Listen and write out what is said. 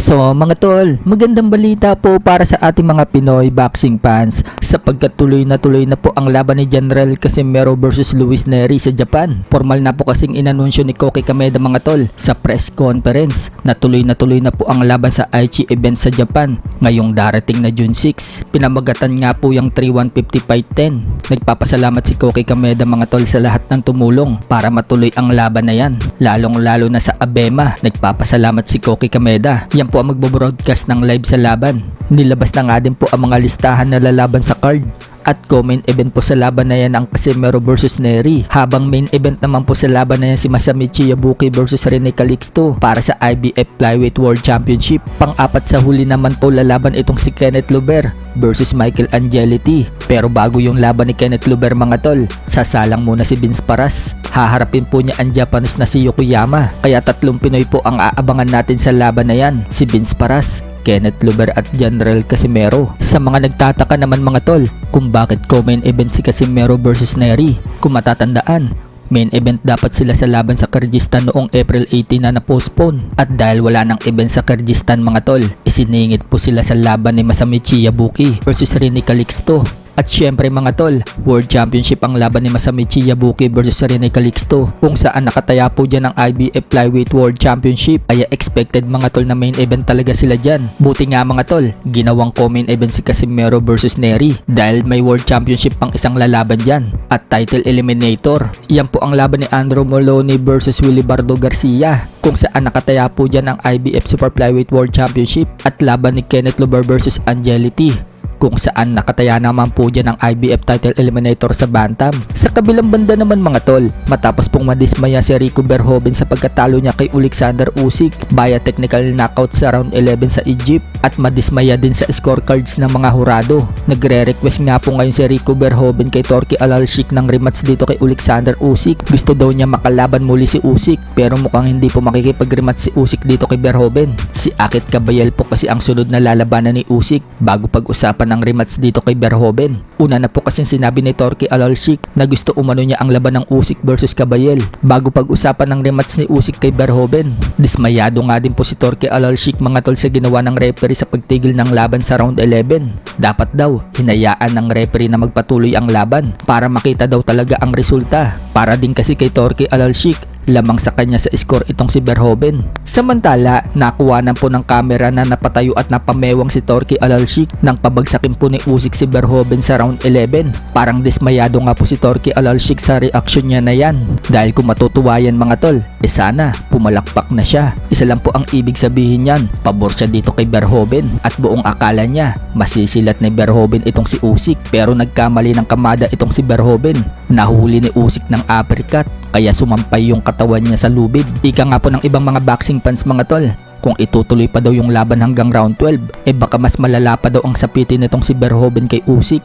So mga tol, magandang balita po para sa ating mga Pinoy boxing fans sapagkat tuloy na po ang laban ni General Casimero versus Luis Nery sa Japan. Formal na po kasing inanunsyo ni Koki Kameda mga tol sa press conference na tuloy na po ang laban sa Aichi event sa Japan ngayong darating na June 6. Pinamagatan nga po yung 3-1-50 fight 10. Nagpapasalamat si Koki Kameda mga tol sa lahat ng tumulong para matuloy ang laban na yan. Lalong lalo na sa Abema, nagpapasalamat si Koki Kameda. Yan po ang magbo-broadcast ng live sa laban. Nilabas na nga din po ang mga listahan na lalaban sa card. At co-main event po sa laban na yan ang Casimero versus Nery. Habang main event naman po sa laban na yan si Masamichi Yabuki versus Rene Calixto para sa IBF Flyweight World Championship. Pang-apat sa huli naman po lalaban itong si Kenneth Luber versus Michael Angeliti. Pero bago yung laban ni Kenneth Luber mga tol, sasalang muna si Vince Paras. Haharapin po niya ang Japanese na si Yokoyama. Kaya tatlong Pinoy po ang aabangan natin sa laban na yan. Si Vince Paras, Kenneth Luber at General Casimero. Sa mga nagtataka naman mga tol kung bakit co-main event si Casimero versus Nery, kung matatandaan, main event dapat sila sa laban sa Kyrgyzstan noong April 18 na na-postpone. At dahil wala nang event sa Kyrgyzstan mga tol, isiningit po sila sa laban ni Masamichi Yabuki versus Rene Calixto. At syempre mga tol, World Championship ang laban ni Masamichi Yabuki versus Rene Calixto kung saan nakataya po dyan ang IBF Flyweight World Championship. Kaya expected mga tol na main event talaga sila dyan. Buti nga mga tol, ginawang co-main event si Casimero versus Nery dahil may World Championship pang isang lalaban dyan at title eliminator. Yan po ang laban ni Andrew Moloney versus Willy Bardo Garcia kung saan nakataya po dyan ang IBF Super Flyweight World Championship at laban ni Kenneth Luber versus Angeliti kung saan nakataya naman po dyan ang IBF title eliminator sa Bantam. Sa kabilang banda naman mga tol, matapos pong madismaya si Rico Verhoeven sa pagkatalo niya kay Alexander Usyk via technical knockout sa round 11 sa Egypt at madismaya din sa scorecards ng mga hurado. Nagre-request nga po ngayon si Rico Verhoeven kay Torki Alalshik ng rematch dito kay Alexander Usyk. Gusto daw niya makalaban muli si Usyk pero mukhang hindi po makikipag-rematch si Usyk dito kay Verhoeven. Si Akit Kabayel po kasi ang sunod na lalabanan ni Usyk bago pag-usapan ng rematch dito kay Verhoeven. Una na po kasi sinabi ni Torki Alalshik na gusto umano niya ang laban ng Usyk versus Kabayel bago pag-usapan ng rematch ni Usyk kay Verhoeven. Dismayado nga din po si Torki Alalshik mga tol sa ginawa ng referee sa pagtigil ng laban sa round 11. Dapat daw hinayaan ng referee na magpatuloy ang laban para makita daw talaga ang resulta. Para din kasi kay Torki Alalshik, lamang sa kanya sa score itong si Verhoeven. Samantala, nakuwanan po ng kamera na napatayo at napamewang si Torki Alalshik nang pabagsakin po ni Usyk si Verhoeven sa round 11. Parang dismayado nga po si Torki Alalshik sa reaksyon niya na yan. Dahil kung matutuwa yan mga tol, sana pumalakpak na siya. Isa lang po ang ibig sabihin yan, pabor siya dito kay Verhoeven at buong akala niya masisilat ni Verhoeven itong si Usyk pero nagkamali ng kamada itong si Verhoeven. Nahuli ni Usyk ng uppercut kaya sumampay yung katawan niya sa lubid. Ika nga po ng ibang mga boxing fans mga tol, kung itutuloy pa daw yung laban hanggang round 12, baka mas malala pa daw ang sapitin nitong si Verhoeven kay Usyk.